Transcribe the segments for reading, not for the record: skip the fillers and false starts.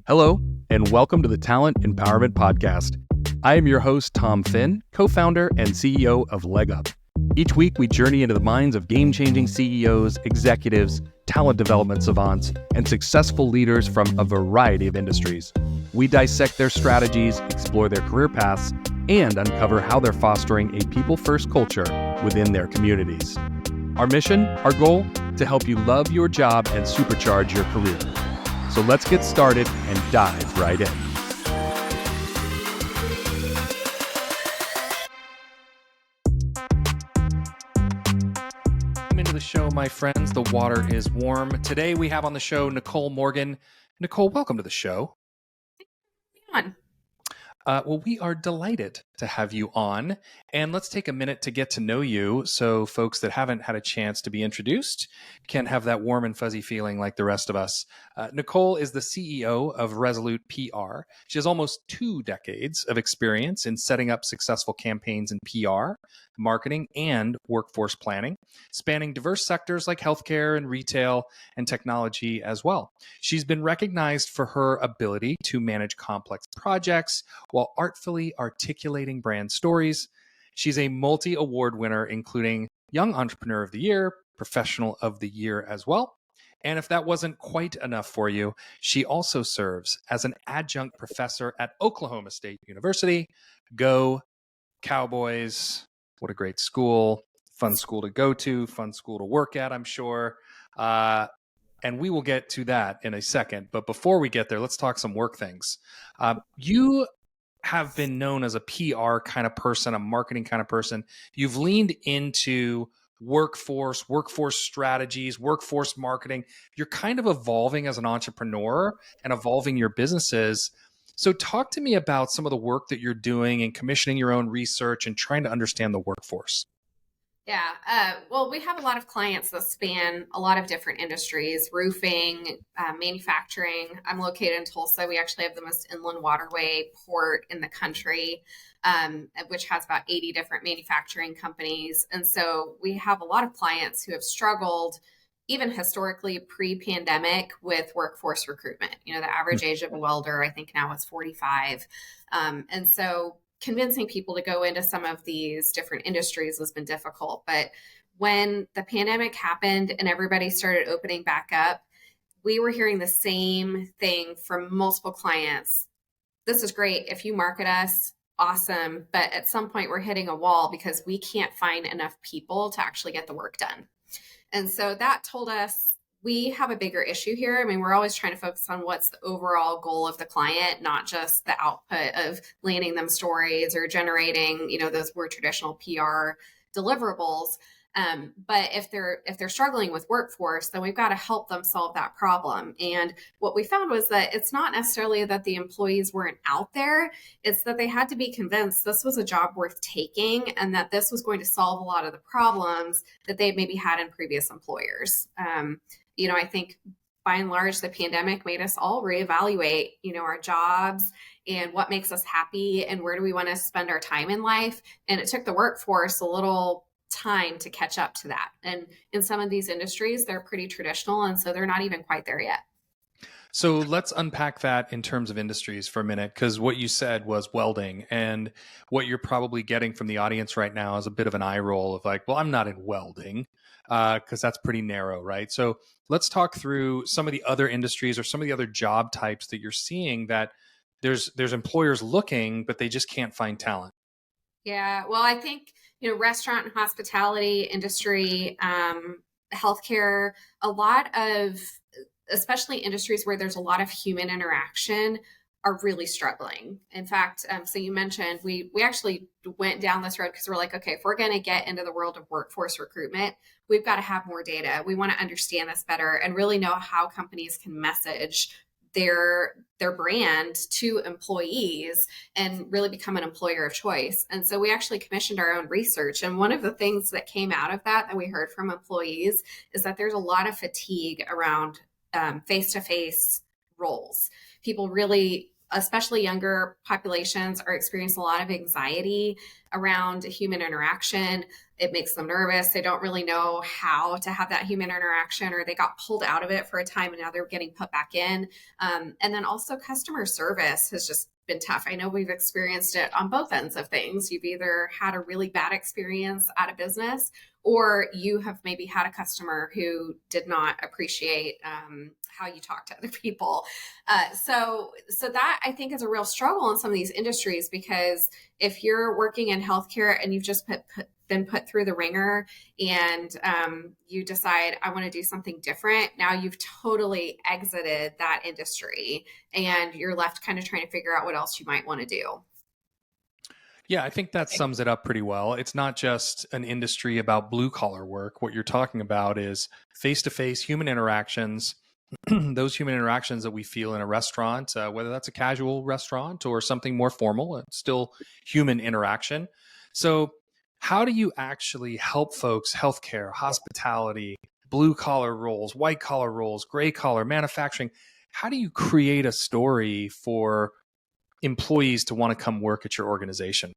Hello, and welcome to the Talent Empowerment Podcast. I am your host, Tom Finn, co-founder and CEO of LegUp. Each week, we journey into the minds of game-changing CEOs, executives, talent development savants, and successful leaders from a variety of industries. We dissect their strategies, explore their career paths, and uncover how they're fostering a people-first culture within their communities. Our mission, our goal, to help you love your job and supercharge your career. So let's get started and dive right in. Welcome into the show, my friends. The water is warm. Today we have on the show Nicole Morgan. Nicole, welcome to the show. Come on. Well, we are delighted to have you on, and let's take a minute to get to know you so folks that haven't had a chance to be introduced can have that warm and fuzzy feeling like the rest of us. Nicole is the CEO of Resolute PR. She has almost 2 decades of experience in setting up successful campaigns in PR, marketing, and workforce planning, spanning diverse sectors like healthcare and retail and technology as well. She's been recognized for her ability to manage complex projects while artfully articulating brand stories. She's a multi-award winner, including Young Entrepreneur of the Year, Professional of the Year as well. And if that wasn't quite enough for you, she also serves as an adjunct professor at Oklahoma State University. Go Cowboys. What a great school. Fun school to go to, fun school to work at, I'm sure. And we will get to that in a second. But before we get there, let's talk some work things. You have been known as a PR kind of person, a marketing kind of person. You've leaned into workforce strategies, workforce marketing. You're kind of evolving as an entrepreneur and evolving your businesses. So talk to me about some of the work that you're doing and commissioning your own research and trying to understand the workforce. Yeah. Well, we have a lot of clients that span a lot of different industries: roofing, manufacturing. I'm located in Tulsa. We actually have the most inland waterway port in the country, which has about 80 different manufacturing companies. And so we have a lot of clients who have struggled, even historically pre-pandemic, with workforce recruitment. You know, the average age of a welder, I think now is 45. And so convincing people to go into some of these different industries has been difficult. But when the pandemic happened and everybody started opening back up, we were hearing the same thing from multiple clients. This is great. If you market us, awesome. But at some point we're hitting a wall because we can't find enough people to actually get the work done. And so that told us we have a bigger issue here. I mean, we're always trying to focus on what's the overall goal of the client, not just the output of landing them stories or generating, those more traditional PR deliverables. But if they're struggling with workforce, then we've got to help them solve that problem. And what we found was that it's not necessarily that the employees weren't out there. It's that they had to be convinced this was a job worth taking and that this was going to solve a lot of the problems that they maybe had in previous employers. I think by and large, the pandemic made us all reevaluate, our jobs and what makes us happy and where do we want to spend our time in life. And it took the workforce a little time to catch up to that. And in some of these industries, they're pretty traditional. And so they're not even quite there yet. So let's unpack that in terms of industries for a minute, because what you said was welding, and what you're probably getting from the audience right now is a bit of an eye roll of like, well, I'm not in welding, because that's pretty narrow, right? So let's talk through some of the other industries or some of the other job types that you're seeing that there's employers looking, but they just can't find talent. Yeah, well, I think, restaurant and hospitality industry, healthcare, a lot of, especially industries where there's a lot of human interaction, are really struggling. In fact, so you mentioned we actually went down this road because we're like, okay, if we're going to get into the world of workforce recruitment, we've got to have more data. We want to understand this better and really know how companies can message their brand to employees and really become an employer of choice. And so we actually commissioned our own research. And one of the things that came out of that we heard from employees is that there's a lot of fatigue around face-to-face roles. People really especially younger populations, are experiencing a lot of anxiety around human interaction. It makes them nervous. They don't really know how to have that human interaction, or they got pulled out of it for a time and now they're getting put back in. And then also customer service has just been tough. I know we've experienced it on both ends of things. You've either had a really bad experience at a business, or you have maybe had a customer who did not appreciate how you talk to other people. So that I think is a real struggle in some of these industries, because if you're working in healthcare and you've just been put through the ringer, and you decide, I want to do something different, now you've totally exited that industry and you're left kind of trying to figure out what else you might want to do. Yeah, I think that sums it up pretty well. It's not just an industry about blue collar work. What you're talking about is face to face human interactions, those human interactions that we feel in a restaurant, whether that's a casual restaurant or something more formal, it's still human interaction. So, how do you actually help folks, healthcare, hospitality, blue collar roles, white collar roles, gray collar, manufacturing? How do you create a story for employees to want to come work at your organization?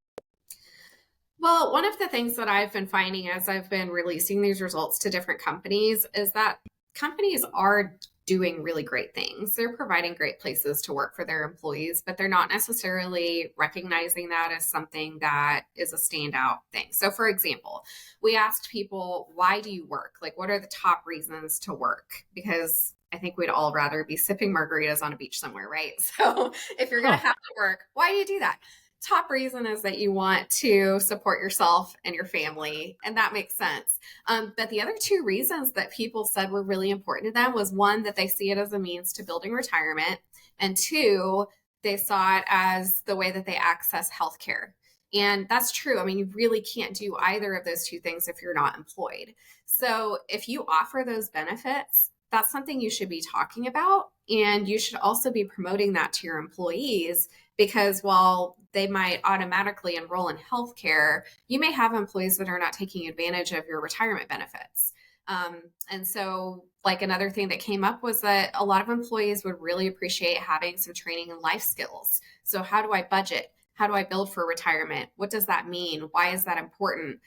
Well, one of the things that I've been finding as I've been releasing these results to different companies is that companies are doing really great things. They're providing great places to work for their employees, but they're not necessarily recognizing that as something that is a standout thing. So, for example, we asked people, why do you work? Like, what are the top reasons to work? Because I think we'd all rather be sipping margaritas on a beach somewhere, right? So, if you're going to have to work, why do you do that? Top reason is that you want to support yourself and your family, and that makes sense. But the other two reasons that people said were really important to them was, one, that they see it as a means to building retirement, and two, they saw it as the way that they access healthcare. And that's true. I mean, you really can't do either of those two things if you're not employed. So if you offer those benefits, that's something you should be talking about. And you should also be promoting that to your employees, because while they might automatically enroll in healthcare, you may have employees that are not taking advantage of your retirement benefits. And so, like, another thing that came up was that a lot of employees would really appreciate having some training in life skills. So how do I budget? How do I build for retirement? What does that mean? Why is that important?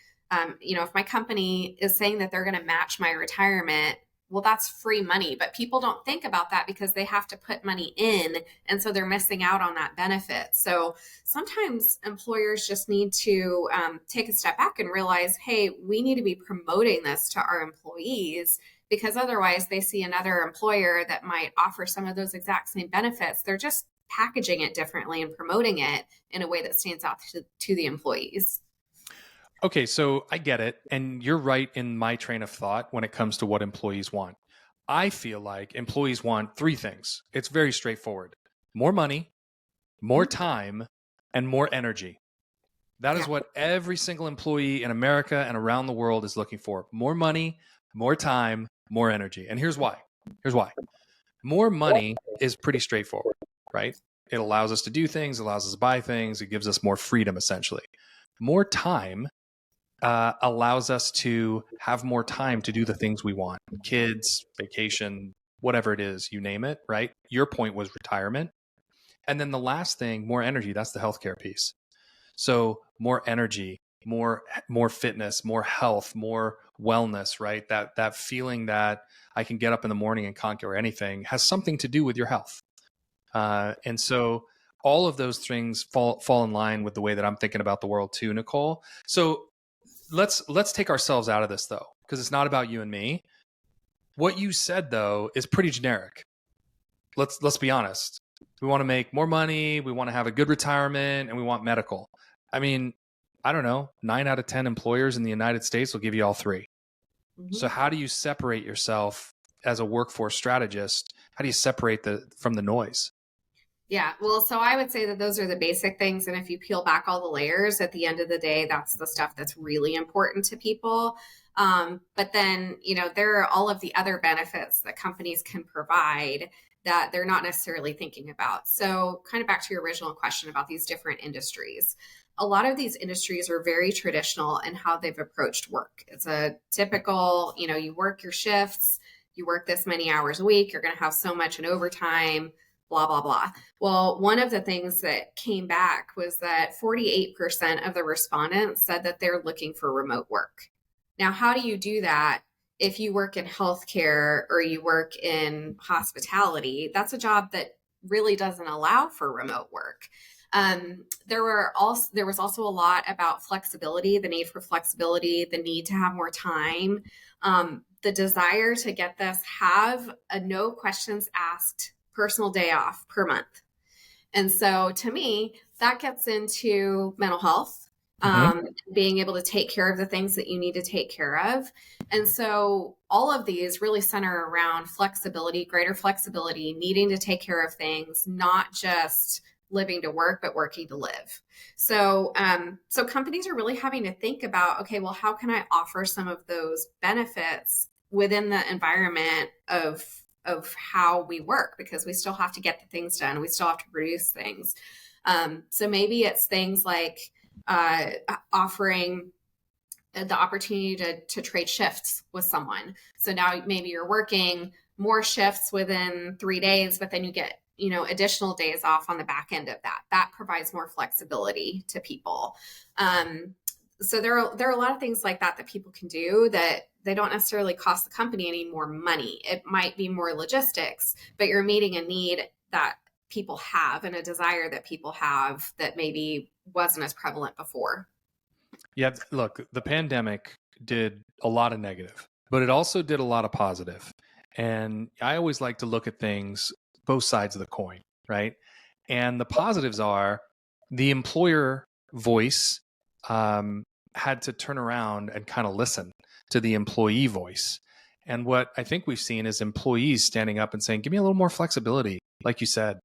If my company is saying that they're going to match my retirement, well, that's free money, but people don't think about that because they have to put money in. And so they're missing out on that benefit. So sometimes employers just need to take a step back and realize, hey, we need to be promoting this to our employees, because otherwise they see another employer that might offer some of those exact same benefits. They're just packaging it differently and promoting it in a way that stands out to the employees. Okay, so I get it. And you're right in my train of thought when it comes to what employees want. I feel like employees want three things. It's very straightforward: more money, more time, and more energy. That is Yeah. what every single employee in America and around the world is looking for: more money, more time, more energy. And here's why. Here's why. More money is pretty straightforward, right? It allows us to do things, allows us to buy things, it gives us more freedom, essentially. More time allows us to have more time to do the things we want: kids, vacation, whatever it is, you name it, right? Your point was retirement. And then the last thing, more energy, that's the healthcare piece. So more energy, more fitness, more health, more wellness, right? That feeling that I can get up in the morning and conquer anything has something to do with your health. And so all of those things fall in line with the way that I'm thinking about the world too, Nicole. So let's take ourselves out of this, though, because it's not about you and me. What you said, though, is pretty generic. Let's be honest. We want to make more money, we want to have a good retirement, and we want medical. I mean, I don't know, 9 out of 10 employers in the United States will give you all three. Mm-hmm. So how do you separate yourself as a workforce strategist? How do you separate from the noise? Yeah, well, so I would say that those are the basic things. And if you peel back all the layers, at the end of the day, that's the stuff that's really important to people. But then, there are all of the other benefits that companies can provide that they're not necessarily thinking about. So kind of back to your original question about these different industries. A lot of these industries are very traditional in how they've approached work. It's a typical, you work your shifts, you work this many hours a week, you're going to have so much in overtime. blah, blah, blah. Well, one of the things that came back was that 48% of the respondents said that they're looking for remote work. Now, how do you do that if you work in healthcare or you work in hospitality? That's a job that really doesn't allow for remote work. There was also a lot about flexibility, the need for flexibility, the need to have more time, the desire to get this, have a no questions asked personal day off per month. And so to me, that gets into mental health, being able to take care of the things that you need to take care of. And so all of these really center around flexibility, greater flexibility, needing to take care of things, not just living to work, but working to live. So, so companies are really having to think about, okay, well, how can I offer some of those benefits within the environment of how we work, because we still have to get the things done. We still have to produce things. So maybe it's things like offering the opportunity to trade shifts with someone. So now maybe you're working more shifts within 3 days, but then you get, additional days off on the back end of that. That provides more flexibility to people. So there are a lot of things like that people can do that they don't necessarily cost the company any more money. It might be more logistics, but you're meeting a need that people have and a desire that people have that maybe wasn't as prevalent before. Yeah, look, the pandemic did a lot of negative, but it also did a lot of positive. And I always like to look at things, both sides of the coin, right? And the positives are the employer voice had to turn around and kind of listen to the employee voice. And what I think we've seen is employees standing up and saying, give me a little more flexibility. Like you said,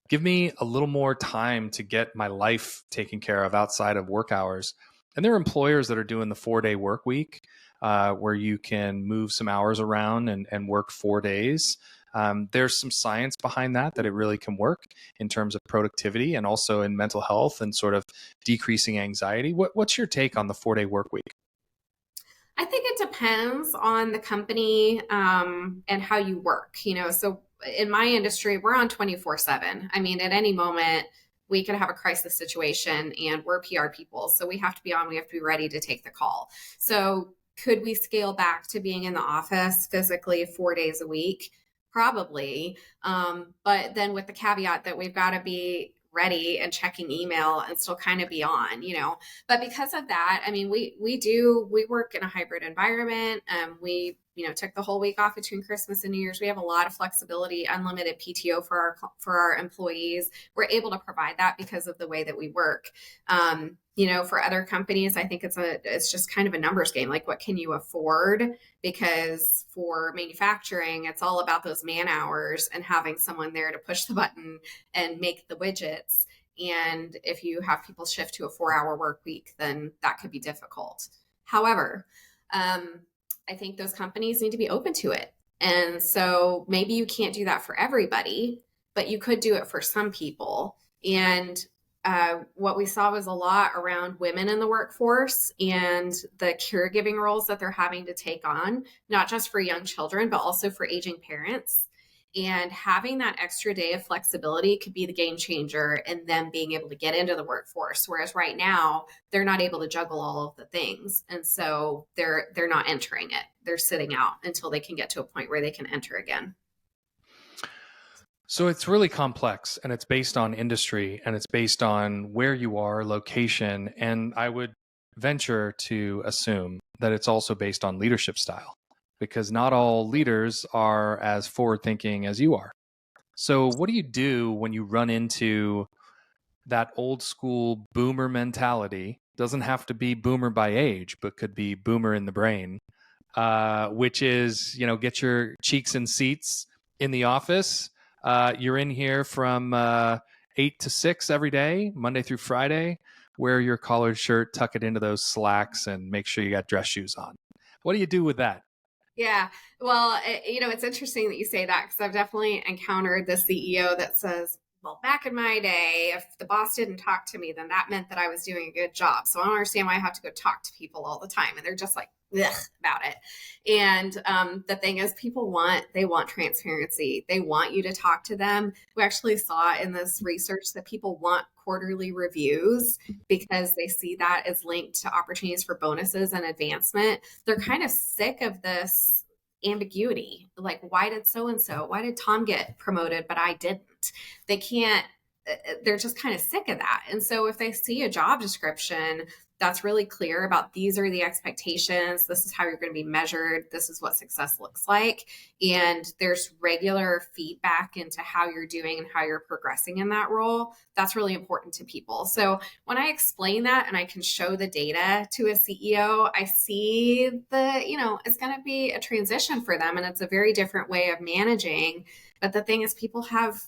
give me a little more time to get my life taken care of outside of work hours. And there are employers that are doing the 4-day work week where you can move some hours around and work 4 days. There's some science behind that it really can work in terms of productivity and also in mental health and sort of decreasing anxiety. What's your take on the 4-day work week? I think it depends on the company and how you work. So in my industry, we're on 24/7. I mean, at any moment, we could have a crisis situation, and we're PR people. So we have to be on, we have to be ready to take the call. So could we scale back to being in the office physically 4 days a week? Probably. But then with the caveat that we've got to be ready and checking email and still kind of be on, but because of that, I mean, we work in a hybrid environment. We, took the whole week off between Christmas and New Year's. We have a lot of flexibility, unlimited PTO for our employees. We're able to provide that because of the way that we work. For other companies, I think it's just kind of a numbers game. Like, what can you afford? Because for manufacturing, it's all about those man hours and having someone there to push the button and make the widgets. And if you have people shift to a 4-hour work week, then that could be difficult. However, I think those companies need to be open to it. And so maybe you can't do that for everybody, but you could do it for some people. And what we saw was a lot around women in the workforce and the caregiving roles that they're having to take on, not just for young children, but also for aging parents. And having that extra day of flexibility could be the game changer in them being able to get into the workforce. Whereas right now, they're not able to juggle all of the things. And so they're not entering it. They're sitting out until they can get to a point where they can enter again. So it's really complex, and it's based on industry, and it's based on where you are, location. And I would venture to assume that it's also based on leadership style, because not all leaders are as forward thinking as you are. So what do you do when you run into that old school boomer mentality? Doesn't have to be boomer by age, but could be boomer in the brain, which is, get your cheeks in seats in the office. You're in here from 8 to 6 every day, Monday through Friday. Wear your collared shirt, tuck it into those slacks, and make sure you got dress shoes on. What do you do with that? Yeah. Well, it's interesting that you say that, because I've definitely encountered the CEO that says, well, back in my day, if the boss didn't talk to me, then that meant that I was doing a good job. So I don't understand why I have to go talk to people all the time. And they're just like about it. And the thing is, they want transparency. They want you to talk to them. We actually saw in this research that people want quarterly reviews because they see that as linked to opportunities for bonuses and advancement. They're kind of sick of this ambiguity. Like, why did so and so? Why did Tom get promoted, but I didn't? They can't. They're just kind of sick of that. And so if they see a job description that's really clear about these are the expectations, this is how you're going to be measured, this is what success looks like, and there's regular feedback into how you're doing and how you're progressing in that role, that's really important to people. So when I explain that and I can show the data to a CEO, I see it's going to be a transition for them, and it's a very different way of managing. But the thing is, people have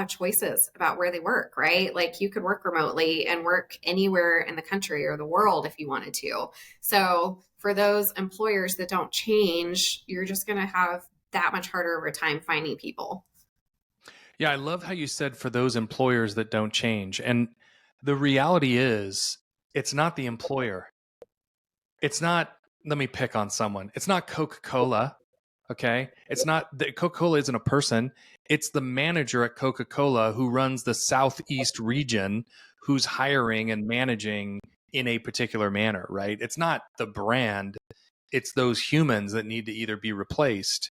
choices about where they work, right? Like, you could work remotely and work anywhere in the country or the world if you wanted to. So for those employers that don't change, you're just going to have that much harder over time finding people. Yeah, I love how you said for those employers that don't change. And the reality is, it's not the employer. It's not, let me pick on someone. It's not Coca-Cola. Okay. It's not that Coca-Cola isn't a person. It's the manager at Coca-Cola who runs the Southeast region who's hiring and managing in a particular manner, right? It's not the brand. It's those humans that need to either be replaced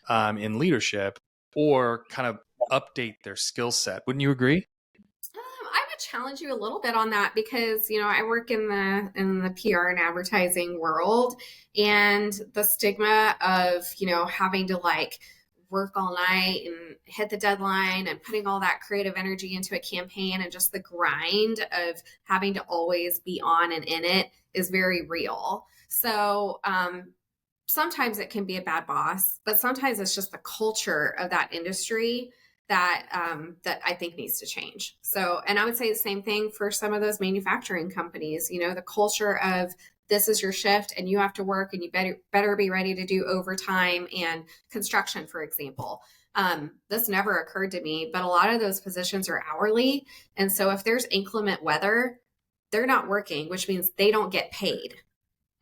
in leadership or kind of update their skill set. Wouldn't you agree? I would challenge you a little bit on that because, I work in the PR and advertising world, and the stigma of, having to like work all night and hit the deadline and putting all that creative energy into a campaign and just the grind of having to always be on and in it is very real. So, sometimes it can be a bad boss, but sometimes it's just the culture of that industry that I think needs to change. So, and I would say the same thing for some of those manufacturing companies. The culture of this is your shift and you have to work and you better be ready to do overtime, and construction, for example. This never occurred to me, but a lot of those positions are hourly, and so if there's inclement weather, they're not working, which means they don't get paid.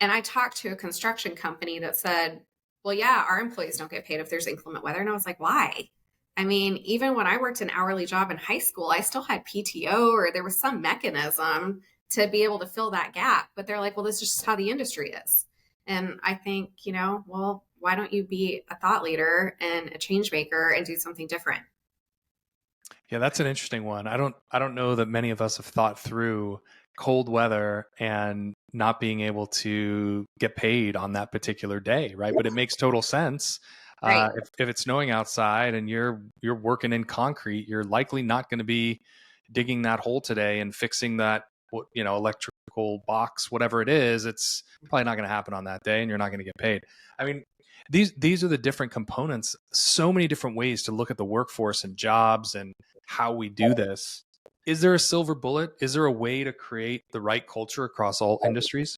And I talked to a construction company that said, well, yeah, our employees don't get paid if there's inclement weather. And I was like, why? I mean, even when I worked an hourly job in high school, I still had PTO, or there was some mechanism to be able to fill that gap. But they're like, well, this is just how the industry is. And I think, well, why don't you be a thought leader and a change maker and do something different? Yeah, that's an interesting one. I don't know that many of us have thought through cold weather and not being able to get paid on that particular day, right? But it makes total sense. Right. If it's snowing outside and you're working in concrete, you're likely not going to be digging that hole today and fixing that electrical box, whatever it is. It's probably not going to happen on that day, and you're not going to get paid. I mean, these are the different components. So many different ways to look at the workforce and jobs and how we do this. Is there a silver bullet? Is there a way to create the right culture across all industries?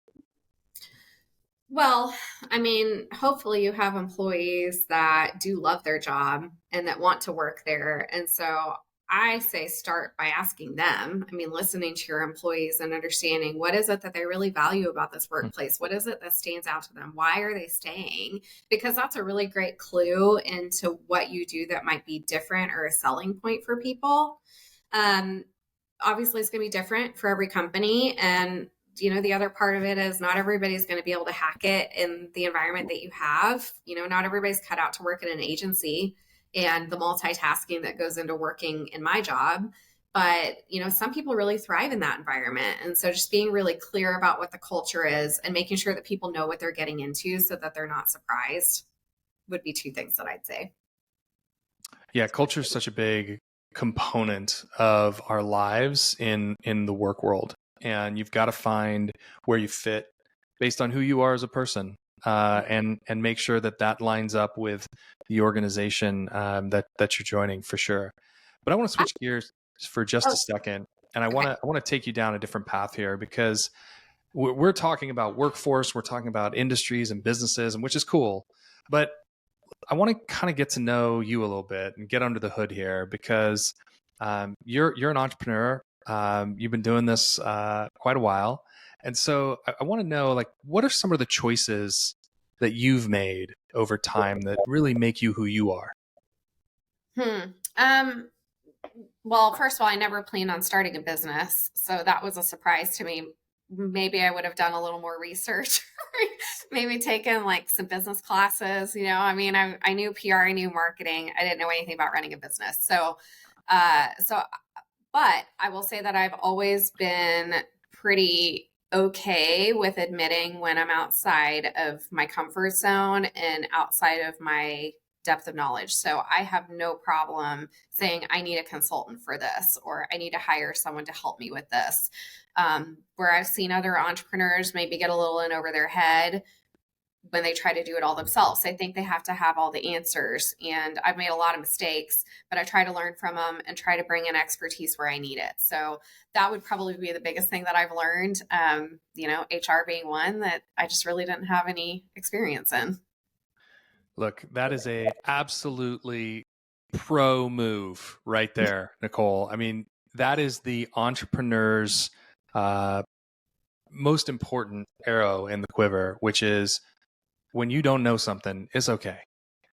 Well, I mean, hopefully you have employees that do love their job and that want to work there. And so I say start by asking them. I mean, listening to your employees and understanding what is it that they really value about this workplace? What is it that stands out to them? Why are they staying? Because that's a really great clue into what you do that might be different or a selling point for people. Um, Obviously, it's going to be different for every company. And the other part of it is not everybody's going to be able to hack it in the environment that you have. Not everybody's cut out to work in an agency and the multitasking that goes into working in my job. But, some people really thrive in that environment. And so just being really clear about what the culture is and making sure that people know what they're getting into so that they're not surprised would be two things that I'd say. Yeah, culture is such a big component of our lives in the work world, and you've got to find where you fit based on who you are as a person, and make sure that lines up with the organization that you're joining, for sure. But I want to switch gears for just a Oh, second, and I okay. want to take you down a different path here, because we're talking about workforce, we're talking about industries and businesses, and which is cool, but I want to kind of get to know you a little bit and get under the hood here, because you're an entrepreneur. You've been doing this quite a while, And so I want to know, like, what are some of the choices that you've made over time that really make you who you are? Hmm. Um, well, first of all, I never planned on starting a business, so that was a surprise to me. Maybe I would have done a little more research, maybe taken like some business classes. I mean, I knew PR, I knew marketing. I didn't know anything about running a business. But I will say that I've always been pretty okay with admitting when I'm outside of my comfort zone and outside of my depth of knowledge. So I have no problem saying I need a consultant for this, or I need to hire someone to help me with this. Where I've seen other entrepreneurs maybe get a little in over their head when they try to do it all themselves. They think they have to have all the answers. And I've made a lot of mistakes, but I try to learn from them and try to bring in expertise where I need it. So that would probably be the biggest thing that I've learned. HR being one that I just really didn't have any experience in. Look, that is a absolutely pro move right there, Nicole. I mean, that is the entrepreneur's uh, most important arrow in the quiver, which is when you don't know something, it's okay.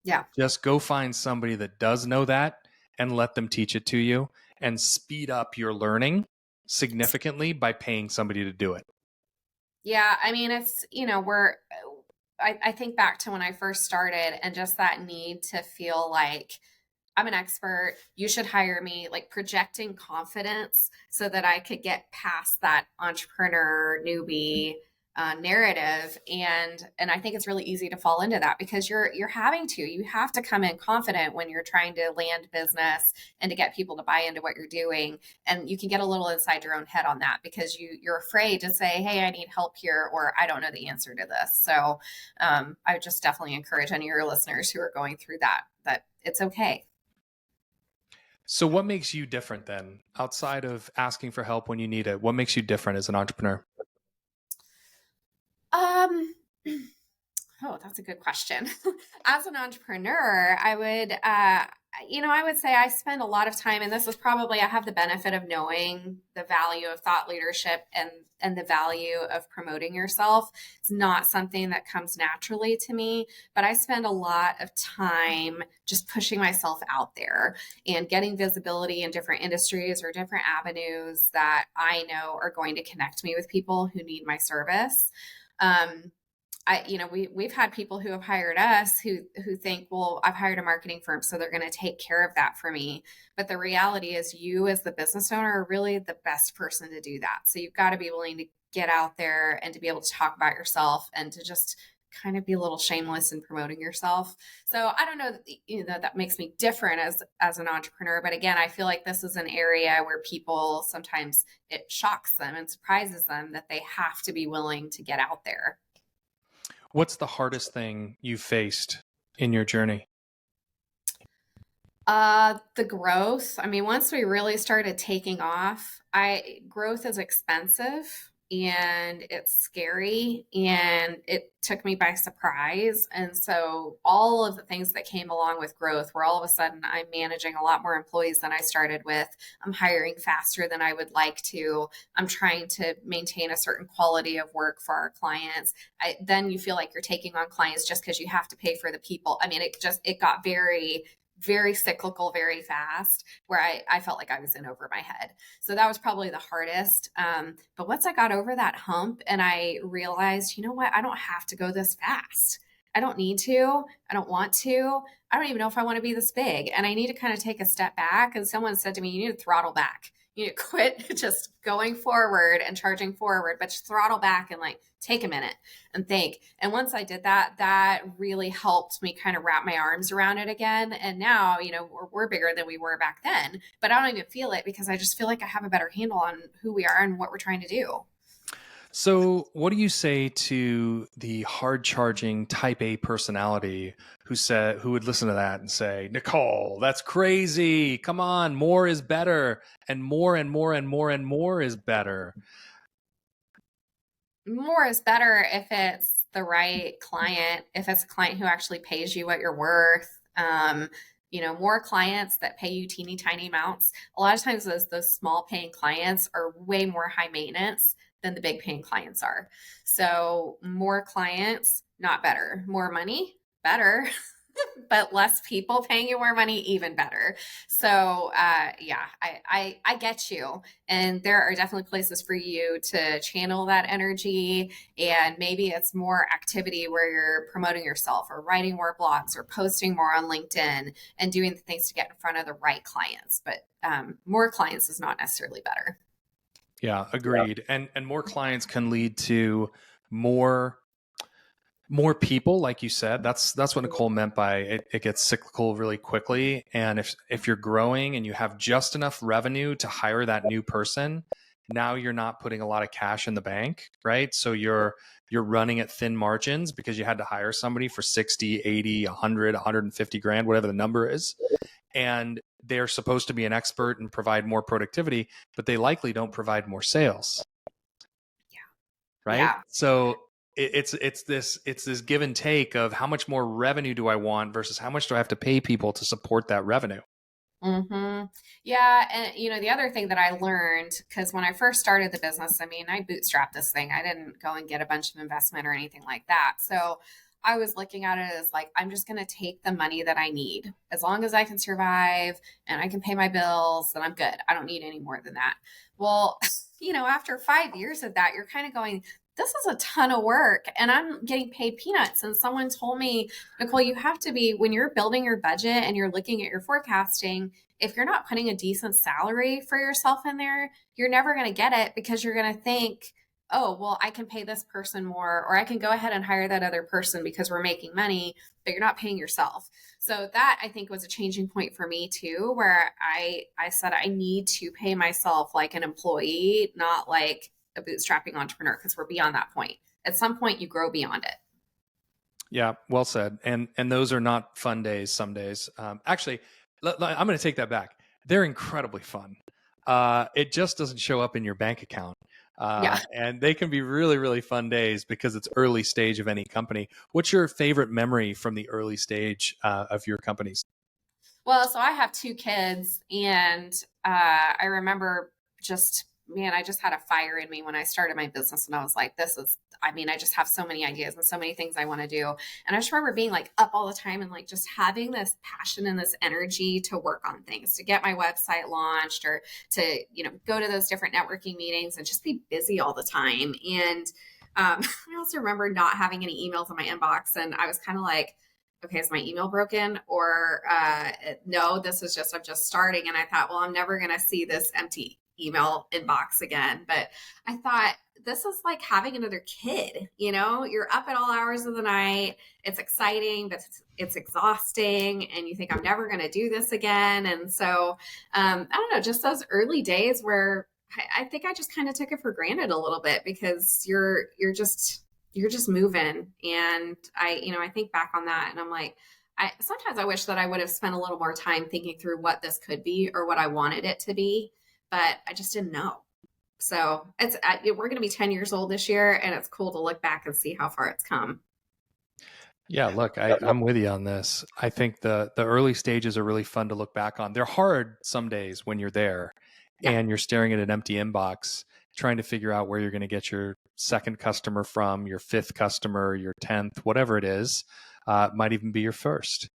Yeah. Just go find somebody that does know that and let them teach it to you and speed up your learning significantly by paying somebody to do it. Yeah. I mean, I think back to when I first started and just that need to feel like I'm an expert. You should hire me, like projecting confidence so that I could get past that entrepreneur newbie narrative. And I think it's really easy to fall into that because you have to come in confident when you're trying to land business and to get people to buy into what you're doing. And you can get a little inside your own head on that because you're afraid to say, hey, I need help here, or I don't know the answer to this. So I would just definitely encourage any of your listeners who are going through that it's okay. So, what makes you different then, outside of asking for help when you need it? What makes you different as an entrepreneur? Um, oh, that's a good question. As an entrepreneur, I would say I spend a lot of time, and this is probably, I have the benefit of knowing the value of thought leadership and the value of promoting yourself. It's not something that comes naturally to me, but I spend a lot of time just pushing myself out there and getting visibility in different industries or different avenues that I know are going to connect me with people who need my service. Um, we've had people who have hired us who think, well, I've hired a marketing firm, so they're going to take care of that for me. But the reality is, you as the business owner are really the best person to do that. So you've got to be willing to get out there and to be able to talk about yourself and to just kind of be a little shameless in promoting yourself. So I don't know that makes me different as an entrepreneur. But again, I feel like this is an area where people sometimes it shocks them and surprises them that they have to be willing to get out there. What's the hardest thing you faced in your journey? The growth. I mean, once we really started taking off, growth is expensive and it's scary and it took me by surprise. And so all of the things that came along with growth were all of a sudden I'm managing a lot more employees than I started with. I'm hiring faster than I would like to. I'm trying to maintain a certain quality of work for our clients. Then you feel like you're taking on clients just because you have to pay for the people. I mean, it got very cyclical, very fast, where I felt like I was in over my head. So that was probably the hardest. But once I got over that hump and I realized, you know what, I don't have to go this fast. I don't need to. I don't want to. I don't even know if I want to be this big. And I need to kind of take a step back. And someone said to me, you need to throttle back. You need to quit just going forward and charging forward, but just throttle back and like take a minute and think. And once I did that, that really helped me kind of wrap my arms around it again. And now, we're bigger than we were back then, but I don't even feel it because I just feel like I have a better handle on who we are and what we're trying to do. So, what do you say to the hard charging type A personality who would listen to that and say, Nicole, that's crazy. Come on, more is better, and more and more and more and more is better. More is better if it's the right client, if it's a client who actually pays you what you're worth. More clients that pay you teeny tiny amounts. A lot of times those small paying clients are way more high maintenance than the big paying clients are. So more clients, not better. More money, better. But less people paying you more money, even better. So yeah, I get you. And there are definitely places for you to channel that energy. And maybe it's more activity where you're promoting yourself or writing more blogs or posting more on LinkedIn and doing the things to get in front of the right clients. But more clients is not necessarily better. Yeah, agreed. And more clients can lead to more people, like you said. That's what Nicole meant by it gets cyclical really quickly. And if you're growing and you have just enough revenue to hire that new person, now you're not putting a lot of cash in the bank, right? So you're running at thin margins because you had to hire somebody for 60, 80, 100, 150 grand, whatever the number is. And they're supposed to be an expert and provide more productivity, but they likely don't provide more sales. Right. Yeah. So it's this give and take of how much more revenue do I want versus how much do I have to pay people to support that revenue. Mm-hmm. Yeah. And, the other thing that I learned, because when I first started the business, I mean, I bootstrapped this thing. I didn't go and get a bunch of investment or anything like that. So I was looking at it as like, I'm just going to take the money that I need. As long as I can survive and I can pay my bills, then I'm good. I don't need any more than that. Well, after 5 years of that, you're kind of going, this is a ton of work and I'm getting paid peanuts. And someone told me, Nicole, you have to be, when you're building your budget and you're looking at your forecasting, if you're not putting a decent salary for yourself in there, you're never going to get it because you're going to think, oh, well, I can pay this person more, or I can go ahead and hire that other person because we're making money, but you're not paying yourself. So that I think was a changing point for me too, where I said I need to pay myself like an employee, not like a bootstrapping entrepreneur, because we're beyond that point. At some point you grow beyond it. Yeah, well said. And those are not fun days some days. Actually, I'm going to take that back. They're incredibly fun. It just doesn't show up in your bank account. Yeah. And they can be really, really fun days because it's early stage of any company. What's your favorite memory from the early stage of your companies? Well, so I have 2 kids, and I remember I just had a fire in me when I started my business, and I was like, I just have so many ideas and so many things I want to do. And I just remember being like up all the time and like just having this passion and this energy to work on things, to get my website launched or to, go to those different networking meetings and just be busy all the time. And I also remember not having any emails in my inbox, and I was kind of like, okay, is my email broken? Or no, I'm just starting. And I thought, well, I'm never going to see this empty email inbox again. But I thought, this is like having another kid, you're up at all hours of the night. It's exciting, but it's exhausting. And you think, I'm never going to do this again. And so, I don't know, just those early days where I think I just kind of took it for granted a little bit because you're just moving. And I think back on that and I'm like, sometimes I wish that I would have spent a little more time thinking through what this could be or what I wanted it to be, but I just didn't know. So we're going to be 10 years old this year, and it's cool to look back and see how far it's come. Yeah, look, I'm with you on this. I think the early stages are really fun to look back on. They're hard some days when you're there and you're staring at an empty inbox, trying to figure out where you're going to get your second customer from, your fifth customer, your 10th, whatever it is. Might even be your first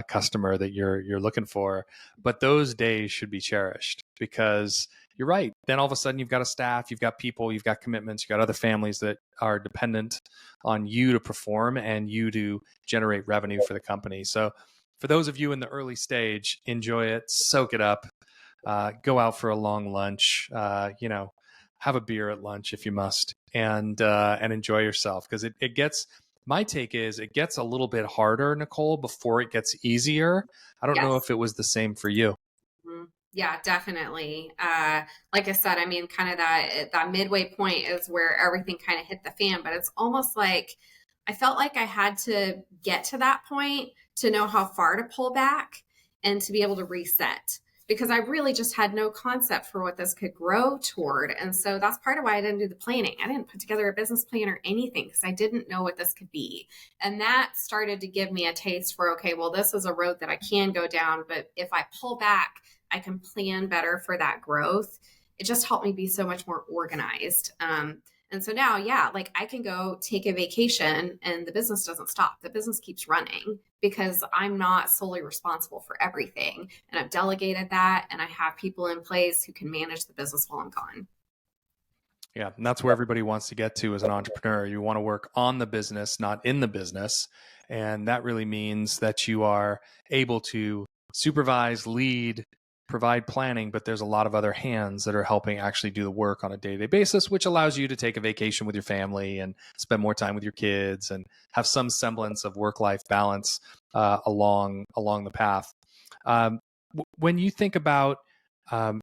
customer that you're looking for. But those days should be cherished because you're right. Then all of a sudden you've got a staff, you've got people, you've got commitments, you've got other families that are dependent on you to perform and you to generate revenue for the company. So for those of you in the early stage, enjoy it, soak it up, go out for a long lunch, have a beer at lunch if you must, and enjoy yourself because it gets. My take is it gets a little bit harder, Nicole, before it gets easier. I don't know Yes. if it was the same for you. Yeah, definitely. Like I said, I mean, kind of that midway point is where everything kind of hit the fan, but it's almost like I felt like I had to get to that point to know how far to pull back and to be able to reset because I really just had no concept for what this could grow toward. And so that's part of why I didn't do the planning. I didn't put together a business plan or anything because I didn't know what this could be. And that started to give me a taste for, okay, well, this is a road that I can go down, but if I pull back, I can plan better for that growth. It just helped me be so much more organized. And so now, yeah, like I can go take a vacation and the business doesn't stop. The business keeps running because I'm not solely responsible for everything. And I've delegated that and I have people in place who can manage the business while I'm gone. Yeah, and that's where everybody wants to get to as an entrepreneur. You want to work on the business, not in the business. And that really means that you are able to supervise, lead, provide planning, but there's a lot of other hands that are helping actually do the work on a day-to-day basis, which allows you to take a vacation with your family and spend more time with your kids and have some semblance of work-life balance along the path. When you think about um,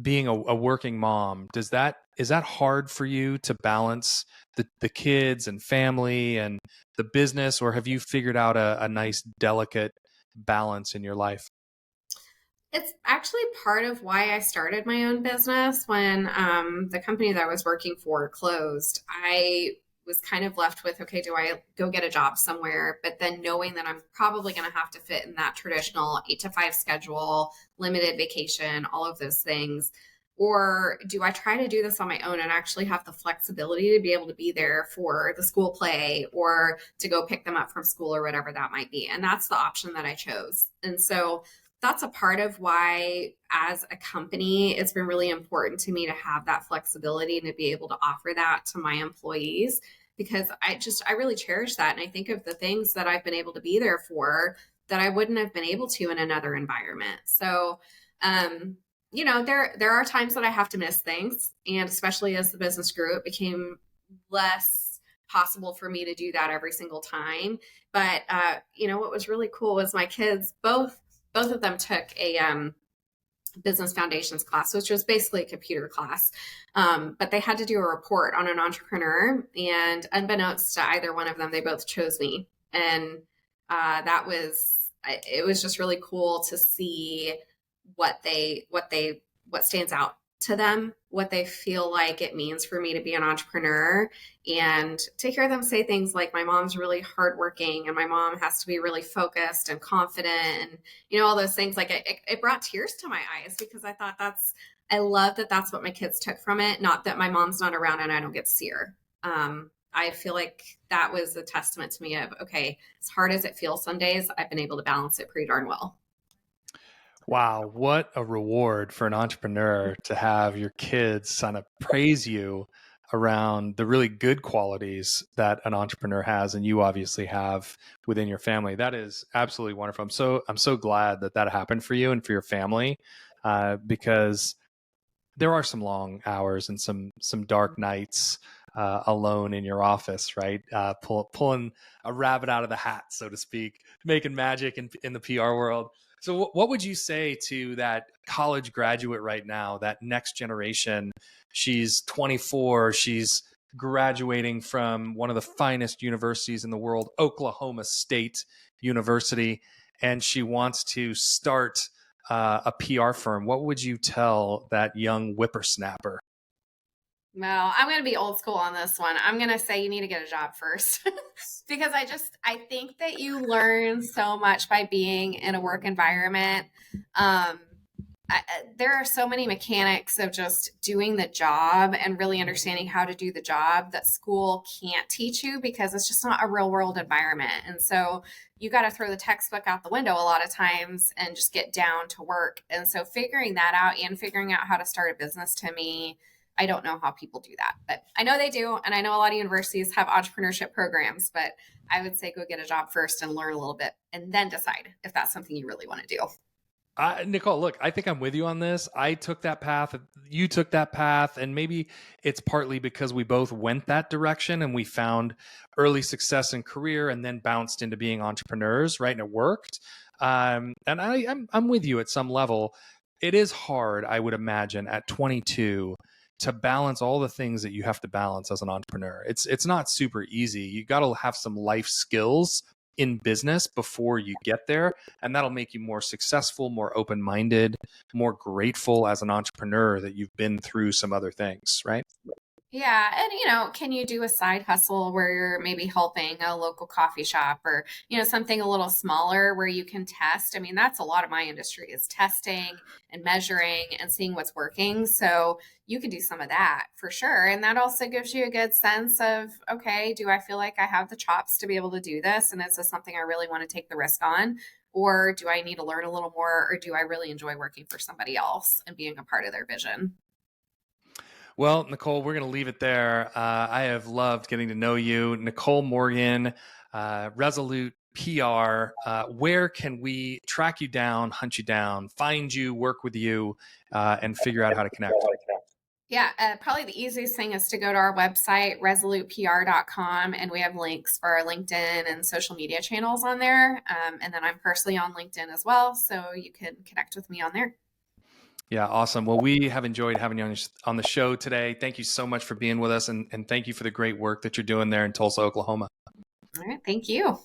being a working mom, is that hard for you to balance the kids and family and the business, or have you figured out a nice delicate balance in your life? It's actually part of why I started my own business. When the company that I was working for closed, I was kind of left with, okay, do I go get a job somewhere? But then knowing that I'm probably going to have to fit in that traditional 8 to 5 schedule, limited vacation, all of those things. Or do I try to do this on my own and actually have the flexibility to be able to be there for the school play or to go pick them up from school or whatever that might be? And that's the option that I chose. And so that's a part of why, as a company, it's been really important to me to have that flexibility and to be able to offer that to my employees, because I really cherish that. And I think of the things that I've been able to be there for that I wouldn't have been able to in another environment. So, there are times that I have to miss things. And especially as the business grew, it became less possible for me to do that every single time. But, what was really cool was my kids both of them took a business foundations class, which was basically a computer class. But they had to do a report on an entrepreneur, and unbeknownst to either one of them, they both chose me. And it was just really cool to see what stands out to them, what they feel like it means for me to be an entrepreneur, and to hear them say things like, my mom's really hardworking and my mom has to be really focused and confident, and all those things. Like it brought tears to my eyes, because I love that that's what my kids took from it. Not that my mom's not around and I don't get to see her. I feel like that was a testament to me of, okay, as hard as it feels some days, I've been able to balance it pretty darn well. Wow, what a reward for an entrepreneur to have your kids kind of praise you around the really good qualities that an entrepreneur has, and you obviously have within your family. That is absolutely wonderful. I'm so glad that happened for you and for your family, because there are some long hours and some dark nights alone in your office, right? Pulling a rabbit out of the hat, so to speak, making magic in the PR world. So what would you say to that college graduate right now, that next generation? She's 24. She's graduating from one of the finest universities in the world, Oklahoma State University, and she wants to start a PR firm. What would you tell that young whippersnapper? Well, I'm going to be old school on this one. I'm going to say you need to get a job first, because I think that you learn so much by being in a work environment. Um, there are so many mechanics of just doing the job and really understanding how to do the job that school can't teach you, because it's just not a real world environment. And so you got to throw the textbook out the window a lot of times and just get down to work. And so figuring that out and figuring out how to start a business, to me, I don't know how people do that, but I know they do. And I know a lot of universities have entrepreneurship programs, but I would say go get a job first and learn a little bit and then decide if that's something you really want to do. Nicole, look, I think I'm with you on this. I took that path. You took that path. And maybe it's partly because we both went that direction and we found early success in career and then bounced into being entrepreneurs, right? And it worked. And I'm with you at some level. It is hard, I would imagine, at 22 to balance all the things that you have to balance as an entrepreneur. It's not super easy. You got to have some life skills in business before you get there, and that'll make you more successful, more open-minded, more grateful as an entrepreneur that you've been through some other things, right? Yeah. And, can you do a side hustle where you're maybe helping a local coffee shop or, something a little smaller where you can test? I mean, that's a lot of my industry is testing and measuring and seeing what's working. So you can do some of that for sure. And that also gives you a good sense of, okay, do I feel like I have the chops to be able to do this? And is this something I really want to take the risk on? Or do I need to learn a little more? Or do I really enjoy working for somebody else and being a part of their vision? Well, Nicole, we're going to leave it there. I have loved getting to know you. Nicole Morgan, Resolute PR. Where can we track you down, hunt you down, find you, work with you, and figure out how to connect? Yeah, probably the easiest thing is to go to our website, resolutepr.com, and we have links for our LinkedIn and social media channels on there. And then I'm personally on LinkedIn as well, so you can connect with me on there. Yeah, awesome. Well, we have enjoyed having you on the show today. Thank you so much for being with us, and thank you for the great work that you're doing there in Tulsa, Oklahoma. All right, thank you.